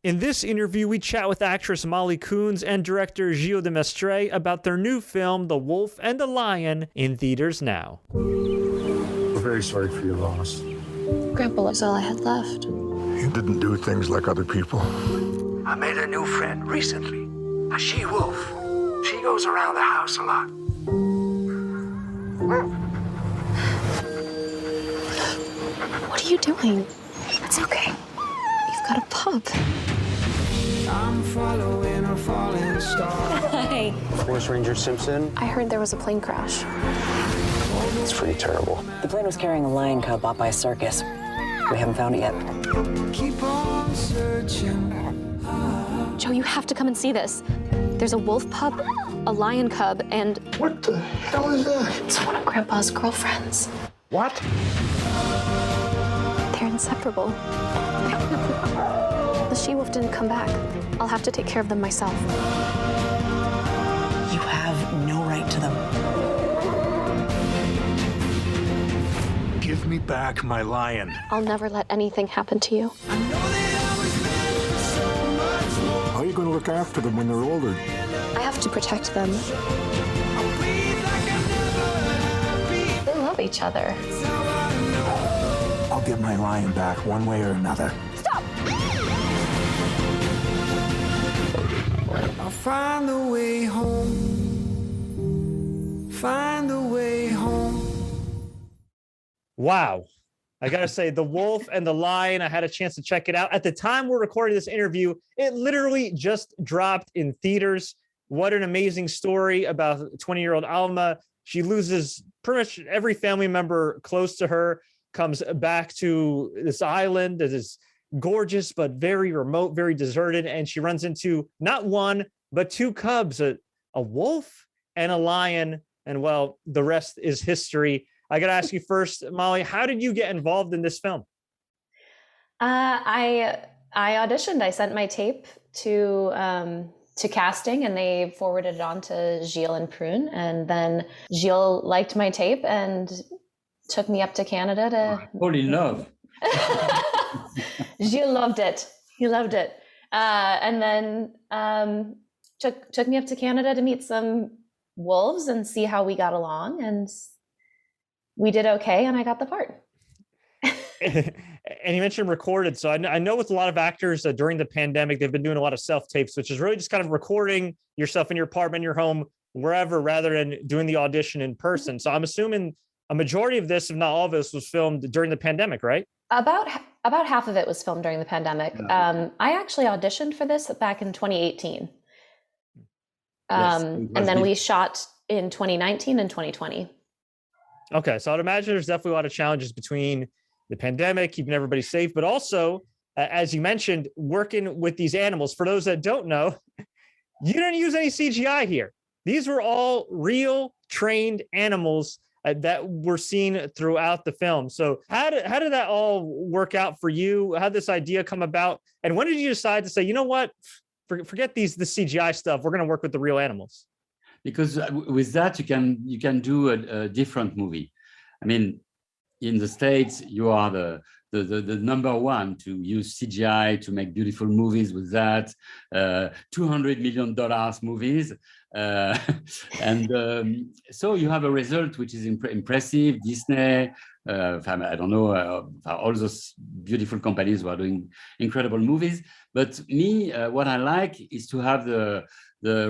In this interview, we chat with actress Molly Kunz and director Gilles de Maistre about their new film, The Wolf and the Lion, in theaters now. We're very sorry for your loss. Grandpa was all I had left. You didn't do things like other people. I made a new friend recently, a she-wolf. She goes around the house a lot. What are you doing? It's okay. You've got a pup. I'm following a falling star. Hi. Forest Ranger Simpson. I heard there was a plane crash. It's pretty terrible. The plane was carrying a lion cub bought by a circus. We haven't found it yet. Keep on searching. Joe, you have to come and see this. There's a wolf pup, a lion cub, and What the hell is that? it's one of Grandpa's girlfriends. What? They're inseparable. The she-wolf didn't come back. I'll have to take care of them myself. You have no right to them. Give me back my lion. I'll never let anything happen to you. How are you going to look after them when they're older? I have to protect them. They love each other. I'll get my lion back one way or another. Stop! I'll find the way home. Find the way home. Wow. I got to say, The Wolf and the Lion, I had a chance to check it out. At the time we're recording this interview, it literally just dropped in theaters. What an amazing story about 20-year-old Alma. She loses pretty much every family member close to her, comes back to this island that is gorgeous, but very remote, very deserted. And she runs into not one, but two cubs, a wolf and a lion. And well, the rest is history. I got to ask you first, Molly, how did you get involved in this film? I auditioned. I sent my tape to casting, and they forwarded it on to Gilles and Prune. And then Gilles liked my tape and took me up to Canada to fall in love. Gilles loved it. He loved it. And then took me up to Canada to meet some wolves and see how we got along. And we did okay, and I got the part. And you mentioned recorded. So I know with a lot of actors during the pandemic, they've been doing a lot of self-tapes, which is really just kind of recording yourself in your apartment, your home, wherever, rather than doing the audition in person. So I'm assuming a majority of this, if not all of this, was filmed during the pandemic, right? About half of it was filmed during the pandemic. I actually auditioned for this back in 2018. And then we shot in 2019 and 2020. Okay, so I'd imagine there's definitely a lot of challenges between the pandemic, keeping everybody safe, but also, as you mentioned, working with these animals. For those that don't know, you didn't use any CGI here. These were all real trained animals that were seen throughout the film. So how did that all work out for you? How did this idea come about? And when did you decide to say, you know what, forget the CGI stuff, we're going to work with the real animals? Because with that, you can do a different movie. I mean, in the States, you are the number one to use CGI to make beautiful movies with that, $200 million movies. So you have a result which is impressive. Disney, I don't know, all those beautiful companies who are doing incredible movies. But me, what I like is to have the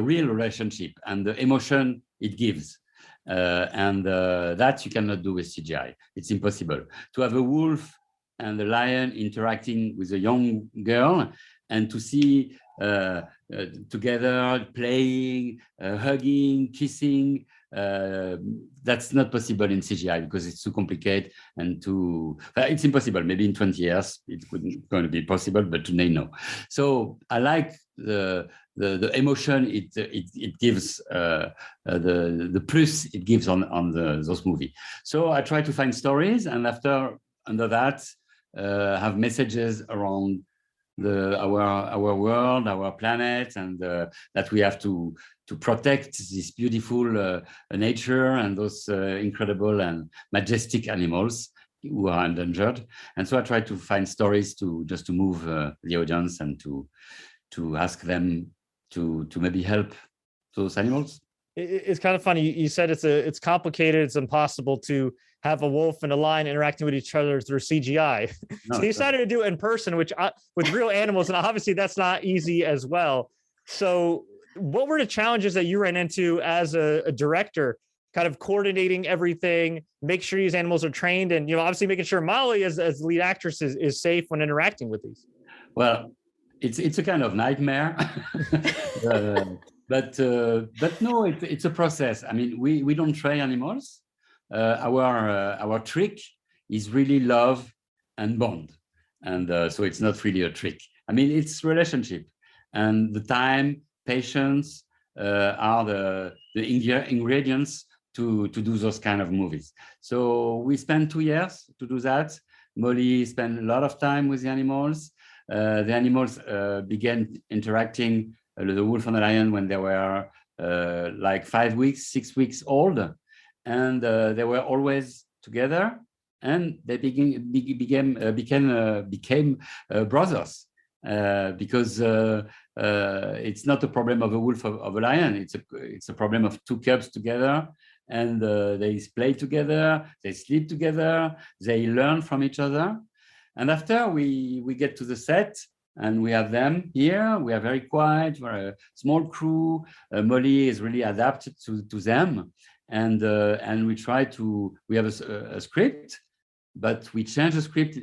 real relationship and the emotion it gives. That you cannot do with CGI. It's impossible. To have a wolf and a lion interacting with a young girl and to see together playing, hugging, kissing, that's not possible in CGI because it's too complicated and it's impossible. Maybe in 20 years it couldn't going to be possible, but today no. So I like the emotion it gives, the plus it gives on those movies. So I try to find stories, and under that have messages around our world, our planet, and that we have to protect this beautiful nature and those incredible and majestic animals. who are endangered. And so I try to find stories to move the audience and to ask them to maybe help those animals. It's kind of funny. You said it's complicated. It's impossible to have a wolf and a lion interacting with each other through CGI. So you decided to do it in person, which with real animals, and obviously that's not easy as well. So what were the challenges that you ran into as a director, kind of coordinating everything, make sure these animals are trained, and obviously making sure Molly as the lead actress is safe when interacting with these? Well, it's a kind of nightmare. But no, it's a process. I mean, we don't train animals. Our trick is really love and bond, and so it's not really a trick. I mean, it's relationship, and the time, patience are the ingredients to do those kind of movies. So we spent 2 years to do that. Molly spent a lot of time with the animals. The animals began interacting, the wolf and the lion, when they were like 5 weeks, 6 weeks old, and they were always together, and they became brothers, because it's not a problem of a wolf of a lion. It's a problem of two cubs together, and they play together, they sleep together, they learn from each other. And after we get to the set, and we have them here, we are very quiet, we're a small crew. Molly is really adapted to them. And we try to, we have a script, but we change the script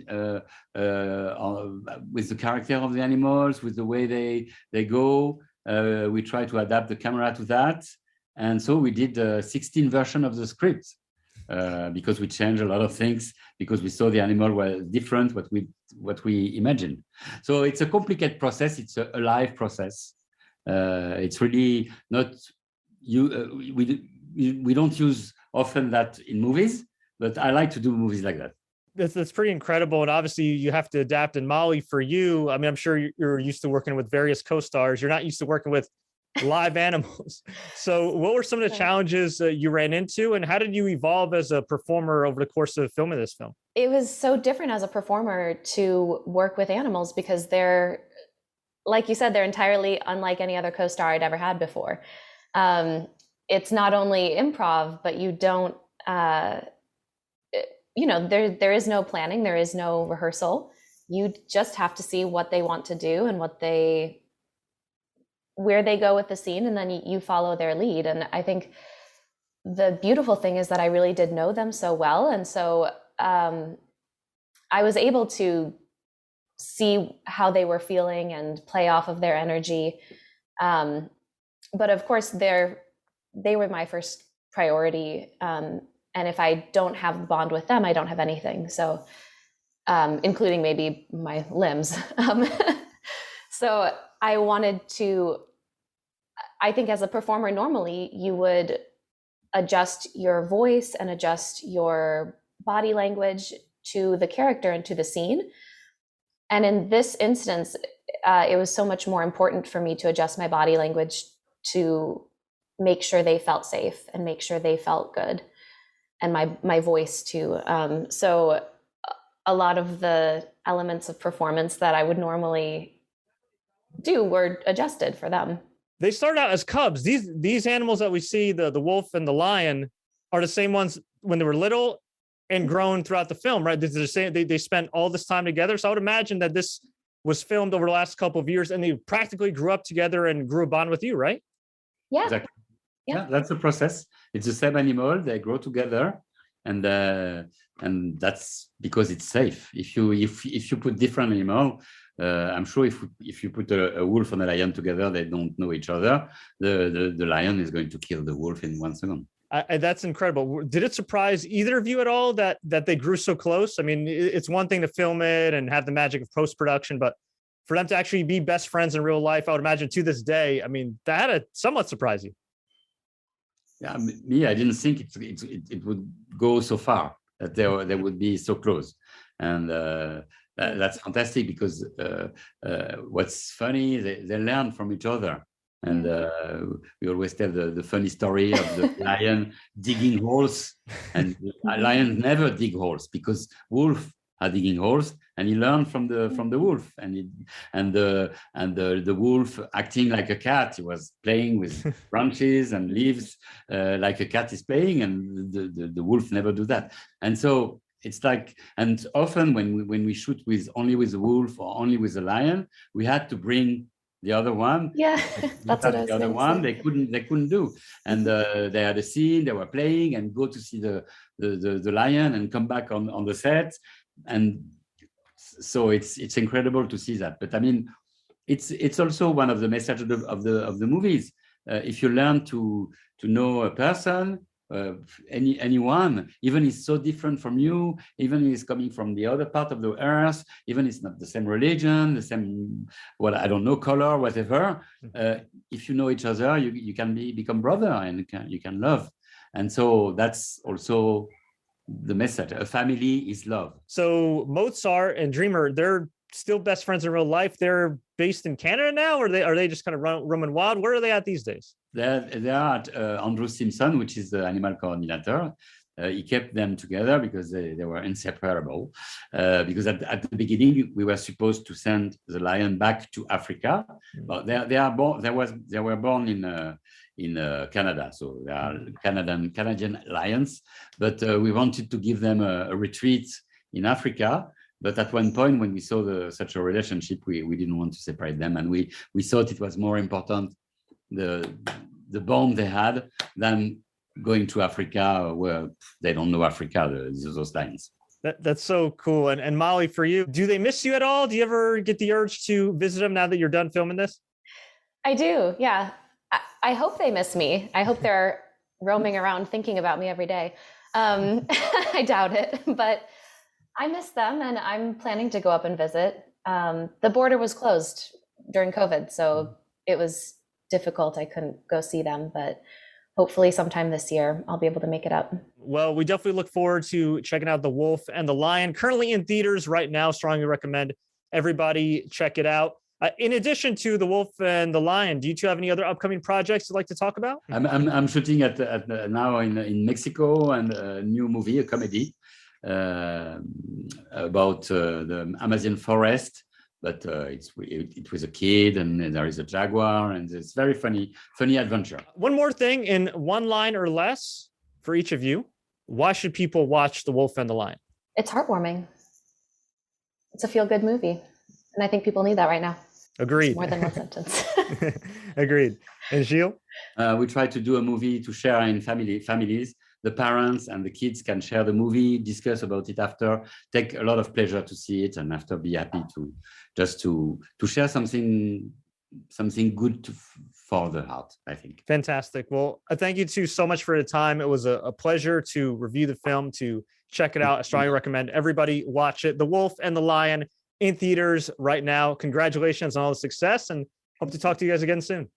with the character of the animals, with the way they go. We try to adapt the camera to that. And so we did 16 versions of the script, because we changed a lot of things, because we saw the animal were different what we imagined. So it's a complicated process. It's a live process. It's really not we don't use often that in movies, but I like to do movies like that. That's pretty incredible. And obviously you have to adapt. And Molly, for you, I mean, I'm sure you're used to working with various co-stars. You're not used to working with live animals. So what were some of the challenges you ran into, and how did you evolve as a performer over the course of filming this film? It was so different as a performer to work with animals, because they're, like you said, they're entirely unlike any other co-star I'd ever had before. It's not only improv, but you don't, there is no planning, there is no rehearsal. You just have to see what they want to do and where they go with the scene, and then you follow their lead. And I think the beautiful thing is that I really did know them so well. And so I was able to see how they were feeling and play off of their energy. But of course, they were my first priority. And if I don't have a bond with them, I don't have anything. So including maybe my limbs. So I wanted to, I think as a performer, normally you would adjust your voice and adjust your body language to the character and to the scene. And in this instance, it was so much more important for me to adjust my body language to make sure they felt safe and make sure they felt good, and my voice too. So a lot of the elements of performance that I would normally do were adjusted for them. They start out as cubs. These animals that we see, the wolf and the lion, are the same ones when they were little and grown throughout the film, right? They spent all this time together. So I would imagine that this was filmed over the last couple of years, and they practically grew up together and grew a bond with you, right? Yeah. Exactly. Yeah, that's the process. It's the same animal. They grow together, and that's because it's safe. If you put different animal, I'm sure if you put a wolf and a lion together, they don't know each other. The lion is going to kill the wolf in 1 second. That's incredible. Did it surprise either of you at all that they grew so close? I mean, it's one thing to film it and have the magic of post-production, but for them to actually be best friends in real life, I would imagine to this day, I mean, that had to somewhat surprise you. Yeah, me, I didn't think it would go so far, that they would be so close. And that's fantastic, because what's funny, they learn from each other. And we always tell the funny story of the lion digging holes, and a lion never dig holes because wolf are digging holes, and he learned from the wolf, and the wolf acting like a cat. He was playing with branches and leaves like a cat is playing, and the wolf never do that. And so it's like, and often when we shoot only with the wolf or only with the lion, we had to bring the other one. Yeah, that's what I was the other one they couldn't do, and they had a scene, they were playing, and go to see the lion and come back on the set. And so it's incredible to see that. But I mean, it's also one of the messages of the movies. If you learn to know a person, anyone, even he's so different from you, even he's coming from the other part of the earth, even it's not the same religion, the same, well, I don't know, color, whatever. If you know each other, you can become brother, and you can love. And so that's also the message. A family is love. So Mozart and Dreamer, they're still best friends in real life. They're based in Canada now, or are they just kind of roaming wild? Where are they at these days? They are at Andrew Simpson, which is the animal coordinator. He kept them together because they were inseparable. Because at the beginning we were supposed to send the lion back to Africa, but they were born in Canada, so they are Canadian lions. But we wanted to give them a retreat in Africa. But at one point, when we saw such a relationship, we didn't want to separate them, and we thought it was more important the bond they had than going to Africa where they don't know Africa, those lions. That's so cool. And Molly, for you, do they miss you at all? Do you ever get the urge to visit them now that you're done filming this? I do, yeah. I hope they miss me. I hope they're roaming around thinking about me every day. I doubt it, but I miss them, and I'm planning to go up and visit. The border was closed during COVID, so it was difficult. I couldn't go see them, but hopefully sometime this year I'll be able to make it up. Well, we definitely look forward to checking out The Wolf and the Lion, currently in theaters right now. Strongly recommend everybody check it out. In addition to The Wolf and the Lion, do you two have any other upcoming projects you'd like to talk about? I'm shooting at now in Mexico, and a new movie, a comedy about the Amazon forest. But it was a kid, and there is a jaguar, and it's very funny adventure. One more thing, in one line or less for each of you, why should people watch The Wolf and the Lion? It's heartwarming. It's a feel-good movie, and I think people need that right now. Agreed. It's more than one sentence. Agreed. And Gilles? We try to do a movie to share in families. The parents and the kids can share the movie, discuss about it after, take a lot of pleasure to see it, and after be happy to share something good for the heart, I think. Fantastic. Well, thank you two so much for the time. It was a pleasure to review the film, to check it out. I strongly recommend everybody watch it. The Wolf and the Lion in theaters right now. Congratulations on all the success, and hope to talk to you guys again soon.